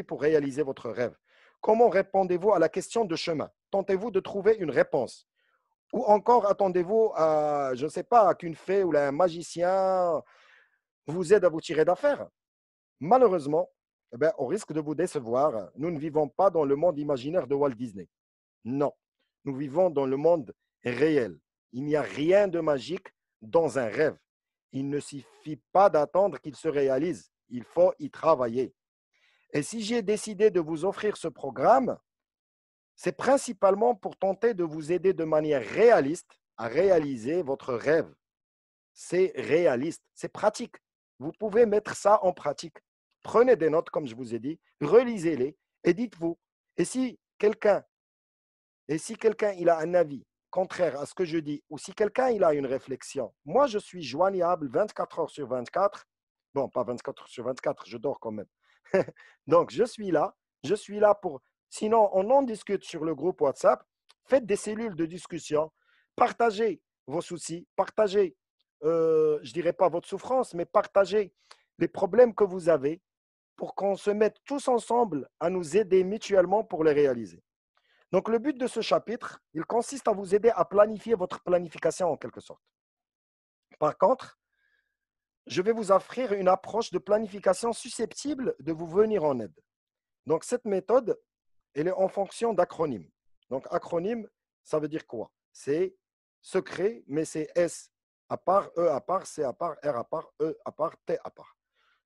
pour réaliser votre rêve? Comment répondez-vous à la question de chemin? Tentez-vous de trouver une réponse? Ou encore attendez-vous à, je ne sais pas, qu'une fée ou un magicien vous aide à vous tirer d'affaire? Malheureusement, eh ben, au risque de vous décevoir, nous ne vivons pas dans le monde imaginaire de Walt Disney. Non, nous vivons dans le monde réel. Il n'y a rien de magique dans un rêve. Il ne suffit pas d'attendre qu'il se réalise. Il faut y travailler. Et si j'ai décidé de vous offrir ce programme, c'est principalement pour tenter de vous aider de manière réaliste à réaliser votre rêve. C'est réaliste, c'est pratique. Vous pouvez mettre ça en pratique. Prenez des notes, comme je vous ai dit, relisez-les et dites-vous. Et si quelqu'un il a un avis contraire à ce que je dis, ou si quelqu'un il a une réflexion, moi je suis joignable 24 heures sur 24. Bon, pas 24 heures sur 24, je dors quand même. Donc je suis là pour. Sinon, on en discute sur le groupe WhatsApp. Faites des cellules de discussion, partagez vos soucis, partagez, je ne dirais pas votre souffrance, mais partagez les problèmes que vous avez pour qu'on se mette tous ensemble à nous aider mutuellement pour les réaliser. Donc, le but de ce chapitre, il consiste à vous aider à planifier votre planification en quelque sorte. Par contre, je vais vous offrir une approche de planification susceptible de vous venir en aide. Donc, cette méthode, elle est en fonction d'acronymes. Donc, acronyme, ça veut dire quoi? C'est secret, mais c'est S à part, E à part, C à part, R à part, E à part, T à part.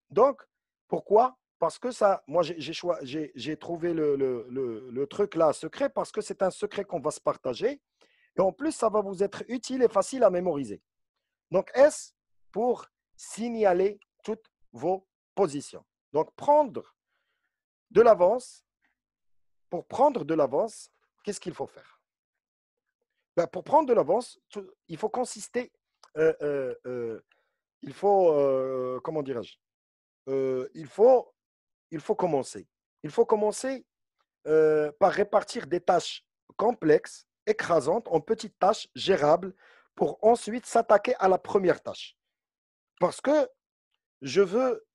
Donc, pourquoi? Parce que ça, moi, j'ai trouvé le truc là secret parce que c'est un secret qu'on va se partager. Et en plus, ça va vous être utile et facile à mémoriser. Donc, S pour signaler toutes vos positions. Donc, prendre de l'avance. Pour prendre de l'avance, qu'est-ce qu'il faut faire? Ben, pour prendre de l'avance, il faut consister, euh, euh, euh, il faut, comment dirais-je? Il faut commencer. Il faut commencer par répartir des tâches complexes, écrasantes, en petites tâches gérables pour ensuite s'attaquer à la première tâche. Parce que je veux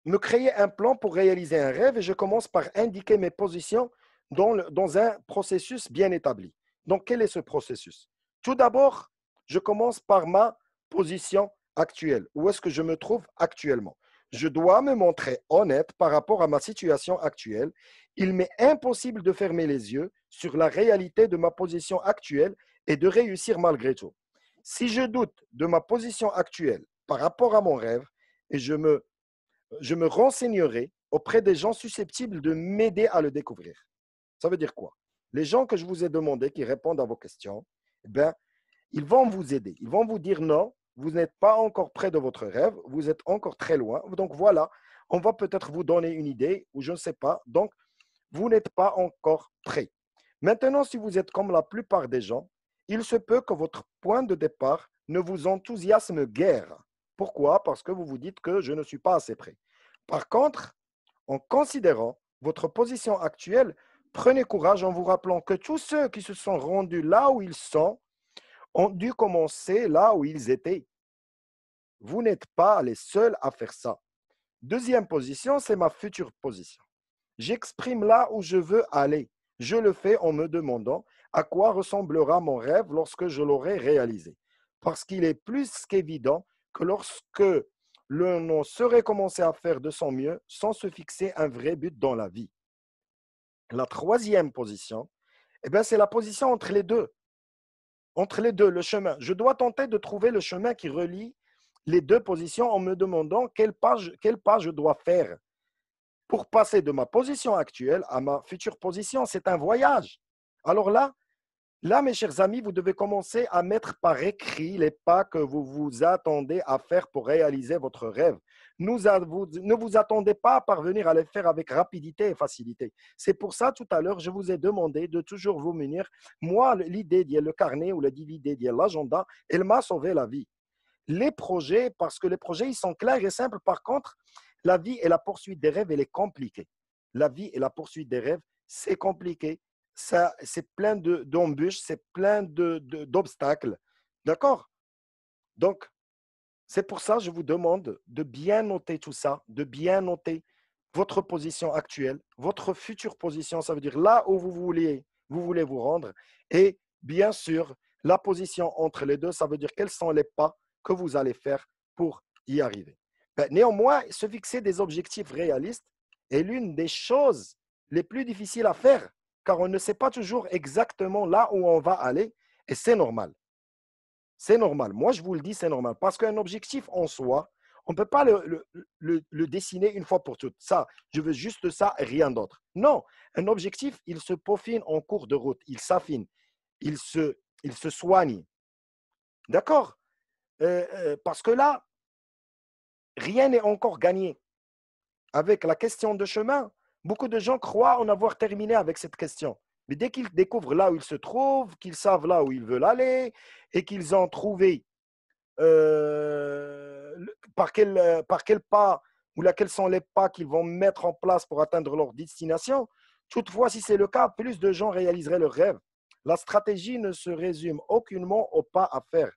me créer un plan pour réaliser un rêve et je commence par indiquer mes positions dans un processus bien établi. Donc, quel est ce processus? Tout d'abord, je commence par ma position actuelle. Où est-ce que je me trouve actuellement? Je dois me montrer honnête par rapport à ma situation actuelle. Il m'est impossible de fermer les yeux sur la réalité de ma position actuelle et de réussir malgré tout. Si je doute de ma position actuelle par rapport à mon rêve et je me renseignerai auprès des gens susceptibles de m'aider à le découvrir. Ça veut dire quoi? Les gens que je vous ai demandé qui répondent à vos questions, eh bien, ils vont vous aider. Ils vont vous dire non, vous n'êtes pas encore près de votre rêve, vous êtes encore très loin. Donc voilà, on va peut-être vous donner une idée ou je ne sais pas. Donc, vous n'êtes pas encore prêt. Maintenant, si vous êtes comme la plupart des gens, il se peut que votre point de départ ne vous enthousiasme guère. Pourquoi? Parce que vous vous dites que je ne suis pas assez prêt. Par contre, en considérant votre position actuelle, prenez courage en vous rappelant que tous ceux qui se sont rendus là où ils sont ont dû commencer là où ils étaient. Vous n'êtes pas les seuls à faire ça. Deuxième position, c'est ma future position. J'exprime là où je veux aller. Je le fais en me demandant à quoi ressemblera mon rêve lorsque je l'aurai réalisé. Parce qu'il est plus qu'évident que lorsque l'on saurait commencer à faire de son mieux sans se fixer un vrai but dans la vie. La troisième position, eh bien, c'est la position entre les deux. Entre les deux, le chemin. Je dois tenter de trouver le chemin qui relie les deux positions en me demandant quel pas je dois faire pour passer de ma position actuelle à ma future position. C'est un voyage. Alors là, mes chers amis, vous devez commencer à mettre par écrit les pas que vous vous attendez à faire pour réaliser votre rêve. Ne vous attendez pas à parvenir à les faire avec rapidité et facilité. C'est pour ça, tout à l'heure, je vous ai demandé de toujours vous munir. Moi, l'idée le carnet ou l'idée l'agenda, elle m'a sauvé la vie. Les projets, parce que les projets, ils sont clairs et simples. Par contre, la vie et la poursuite des rêves, elle est compliquée. La vie et la poursuite des rêves, c'est compliqué. Ça, c'est plein d'embûches, c'est plein d'obstacles. D'accord? Donc, c'est pour ça que je vous demande de bien noter tout ça, de bien noter votre position actuelle, votre future position, ça veut dire là où vous voulez vous rendre, et bien sûr, la position entre les deux, ça veut dire quels sont les pas que vous allez faire pour y arriver. Ben, néanmoins, se fixer des objectifs réalistes est l'une des choses les plus difficiles à faire, car on ne sait pas toujours exactement là où on va aller, et c'est normal. C'est normal. Moi, je vous le dis, c'est normal. Parce qu'un objectif en soi, on ne peut pas le dessiner une fois pour toutes. Ça, je veux juste ça et rien d'autre. Non, un objectif, il se peaufine en cours de route, il s'affine, il se soigne. D'accord. Parce que là, rien n'est encore gagné. Avec la question de chemin, beaucoup de gens croient en avoir terminé avec cette question. Mais dès qu'ils découvrent là où ils se trouvent, qu'ils savent là où ils veulent aller et qu'ils ont trouvé par quel pas ou là, quels sont les pas qu'ils vont mettre en place pour atteindre leur destination. Toutefois, si c'est le cas, plus de gens réaliseraient leurs rêves. La stratégie ne se résume aucunement aux pas à faire.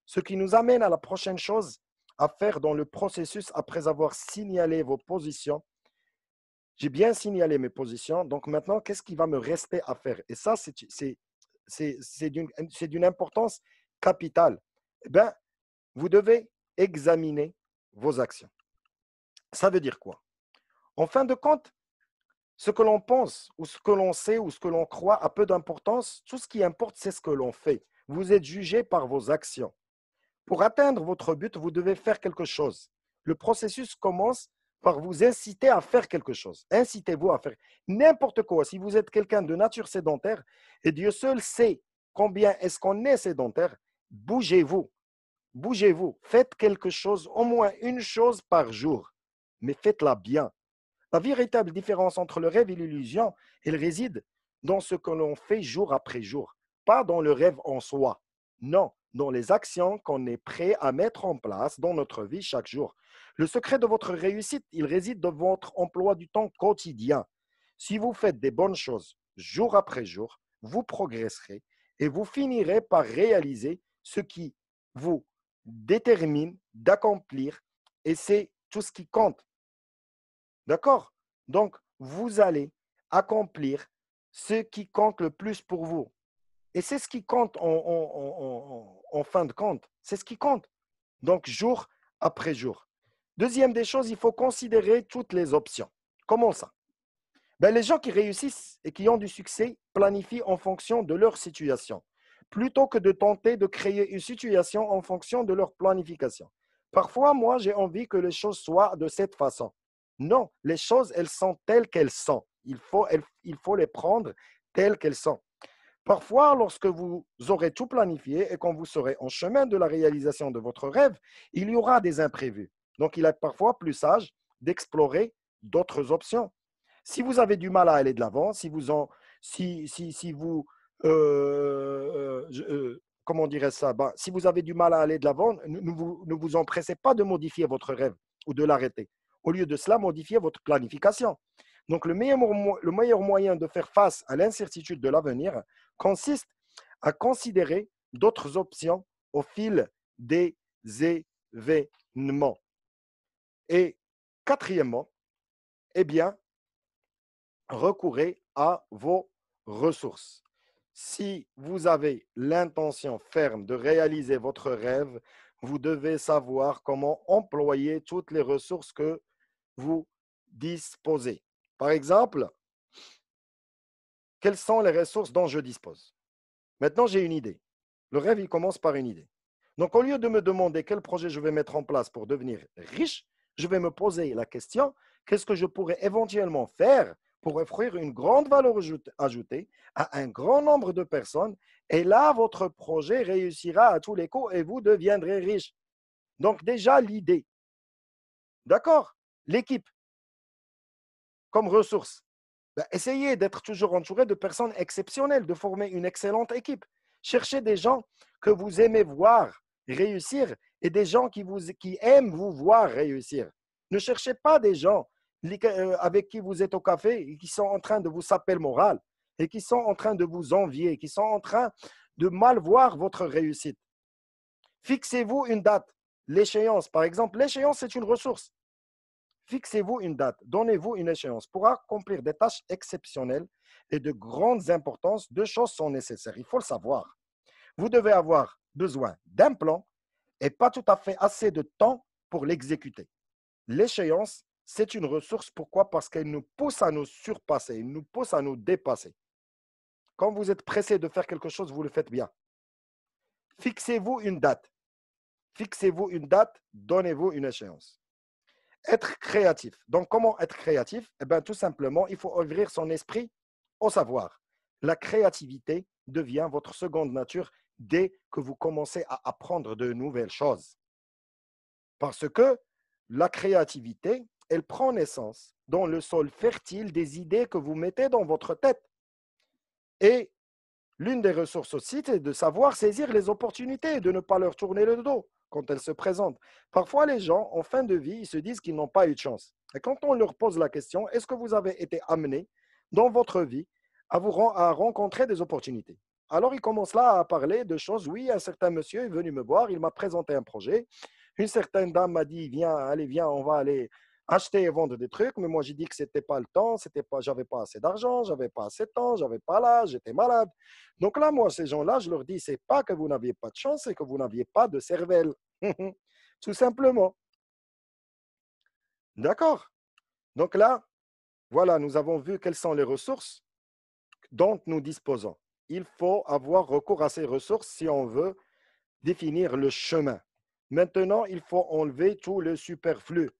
Ce qui nous amène à la prochaine chose à faire dans le processus après avoir signalé vos positions. J'ai bien signalé mes positions, donc maintenant, qu'est-ce qui va me rester à faire? Et ça, c'est d'une importance capitale. Eh bien, vous devez examiner vos actions. Ça veut dire quoi? En fin de compte, ce que l'on pense ou ce que l'on sait ou ce que l'on croit a peu d'importance. Tout ce qui importe, c'est ce que l'on fait. Vous êtes jugé par vos actions. Pour atteindre votre but, vous devez faire quelque chose. Le processus commence par vous inciter à faire quelque chose. Incitez-vous à faire n'importe quoi. Si vous êtes quelqu'un de nature sédentaire, et Dieu seul sait combien est-ce qu'on est sédentaire, bougez-vous. Bougez-vous, faites quelque chose, au moins une chose par jour, mais faites-la bien. La véritable différence entre le rêve et l'illusion, elle réside dans ce que l'on fait jour après jour, pas dans le rêve en soi. Non, dans les actions qu'on est prêt à mettre en place dans notre vie chaque jour. Le secret de votre réussite, il réside dans votre emploi du temps quotidien. Si vous faites des bonnes choses jour après jour, vous progresserez et vous finirez par réaliser ce qui vous détermine d'accomplir et c'est tout ce qui compte. D'accord? Donc, vous allez accomplir ce qui compte le plus pour vous. Et c'est ce qui compte en fin de compte. C'est ce qui compte. Donc, jour après jour. Deuxième des choses, il faut considérer toutes les options. Comment ça? Ben, les gens qui réussissent et qui ont du succès planifient en fonction de leur situation, plutôt que de tenter de créer une situation en fonction de leur planification. Parfois, moi, j'ai envie que les choses soient de cette façon. Non, les choses, elles sont telles qu'elles sont. Il faut les prendre telles qu'elles sont. Parfois, lorsque vous aurez tout planifié et quand vous serez en chemin de la réalisation de votre rêve, il y aura des imprévus. Donc, il est parfois plus sage d'explorer d'autres options. Si vous avez du mal à aller de l'avant, si vous, comment dirais ça, ben, si vous avez du mal à aller de l'avant, ne vous empressez pas de modifier votre rêve ou de l'arrêter. Au lieu de cela, modifiez votre planification. Donc, le meilleur moyen de faire face à l'incertitude de l'avenir consiste à considérer d'autres options au fil des événements. Et quatrièmement, eh bien, recourez à vos ressources. Si vous avez l'intention ferme de réaliser votre rêve, vous devez savoir comment employer toutes les ressources que vous disposez. Par exemple, quelles sont les ressources dont je dispose? Maintenant, j'ai une idée. Le rêve, il commence par une idée. Donc, au lieu de me demander quel projet je vais mettre en place pour devenir riche, je vais me poser la question, qu'est-ce que je pourrais éventuellement faire pour offrir une grande valeur ajoutée à un grand nombre de personnes? Et là, votre projet réussira à tous les coups et vous deviendrez riche. Donc, déjà, l'idée. D'accord? L'équipe comme ressource. Ben, essayez d'être toujours entouré de personnes exceptionnelles, de former une excellente équipe. Cherchez des gens que vous aimez voir réussir et des gens qui aiment vous voir réussir. Ne cherchez pas des gens avec qui vous êtes au café et qui sont en train de vous saper le moral et qui sont en train de vous envier, qui sont en train de mal voir votre réussite. Fixez-vous une date, l'échéance. Par exemple, l'échéance, c'est une ressource. Fixez-vous une date, donnez-vous une échéance. Pour accomplir des tâches exceptionnelles et de grandes importances, deux choses sont nécessaires. Il faut le savoir. Vous devez avoir besoin d'un plan et pas tout à fait assez de temps pour l'exécuter. L'échéance, c'est une ressource. Pourquoi? Parce qu'elle nous pousse à nous surpasser, elle nous pousse à nous dépasser. Quand vous êtes pressé de faire quelque chose, vous le faites bien. Fixez-vous une date. Fixez-vous une date, donnez-vous une échéance. Être créatif. Donc, comment être créatif? Eh bien, tout simplement, il faut ouvrir son esprit au savoir. La créativité devient votre seconde nature dès que vous commencez à apprendre de nouvelles choses. Parce que la créativité, elle prend naissance dans le sol fertile des idées que vous mettez dans votre tête. Et l'une des ressources aussi, c'est de savoir saisir les opportunités et de ne pas leur tourner le dos quand elles se présentent. Parfois, les gens, en fin de vie, ils se disent qu'ils n'ont pas eu de chance. Et quand on leur pose la question, est-ce que vous avez été amené dans votre vie à rencontrer des opportunités? Alors, ils commencent là à parler de choses. Oui, un certain monsieur est venu me voir, il m'a présenté un projet. Une certaine dame m'a dit, viens, allez, viens, on va aller acheter et vendre des trucs, mais moi j'ai dit que c'était pas le temps, c'était pas, j'avais pas assez d'argent, j'avais pas assez de temps, j'avais pas l'âge, j'étais malade. Donc là, moi, ces gens-là, je leur dis, c'est pas que vous n'aviez pas de chance, c'est que vous n'aviez pas de cervelle. Tout simplement. D'accord? Donc là, voilà, nous avons vu quelles sont les ressources dont nous disposons. Il faut avoir recours à ces ressources si on veut définir le chemin. Maintenant, il faut enlever tout le superflu.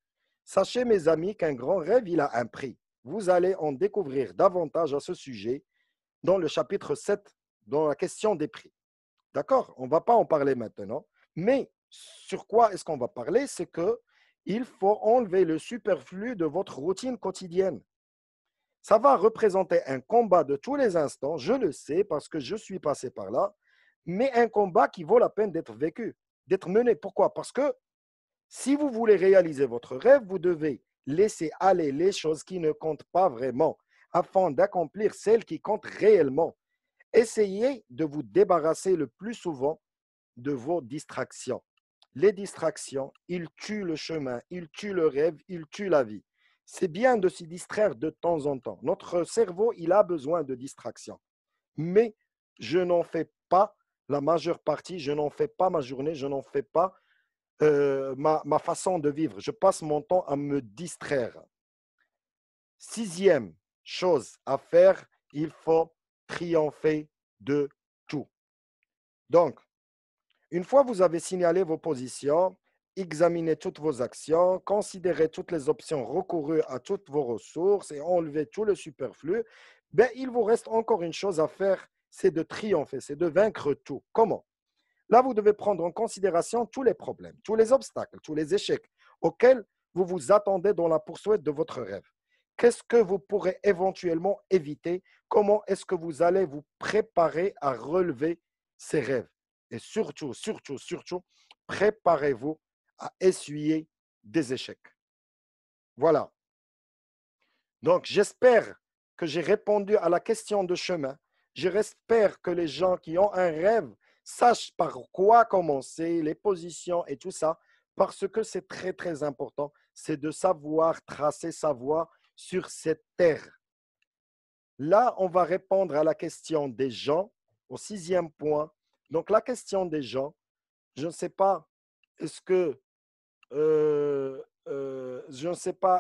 Sachez, mes amis, qu'un grand rêve, il a un prix. Vous allez en découvrir davantage à ce sujet dans le chapitre 7, dans la question des prix. D'accord? On ne va pas en parler maintenant. Mais sur quoi est-ce qu'on va parler? C'est que il faut enlever le superflu de votre routine quotidienne. Ça va représenter un combat de tous les instants, je le sais parce que je suis passé par là, mais un combat qui vaut la peine d'être vécu, d'être mené. Pourquoi? Parce que si vous voulez réaliser votre rêve, vous devez laisser aller les choses qui ne comptent pas vraiment afin d'accomplir celles qui comptent réellement. Essayez de vous débarrasser le plus souvent de vos distractions. Les distractions, ils tuent le chemin, ils tuent le rêve, ils tuent la vie. C'est bien de se distraire de temps en temps. Notre cerveau, il a besoin de distractions. Mais je n'en fais pas la majeure partie, je n'en fais pas ma journée, je n'en fais pas ma façon de vivre. Je passe mon temps à me distraire. Sixième chose à faire, il faut triompher de tout. Donc, une fois que vous avez signalé vos positions, examinez toutes vos actions, considérez toutes les options recourues à toutes vos ressources et enlevez tout le superflu, ben, il vous reste encore une chose à faire, c'est de triompher, c'est de vaincre tout. Comment? Là, vous devez prendre en considération tous les problèmes, tous les obstacles, tous les échecs auxquels vous vous attendez dans la poursuite de votre rêve. Qu'est-ce que vous pourrez éventuellement éviter? Comment est-ce que vous allez vous préparer à relever ces rêves? Et surtout, surtout, surtout, préparez-vous à essuyer des échecs. Voilà. Donc, j'espère que j'ai répondu à la question de chemin. J'espère que les gens qui ont un rêve sachent par quoi commencer, les positions et tout ça, parce que c'est très, très important. C'est de savoir tracer sa voie sur cette terre. Là, on va répondre à la question des gens, au sixième point. Donc, la question des gens, je ne sais pas, est-ce que, je ne sais pas,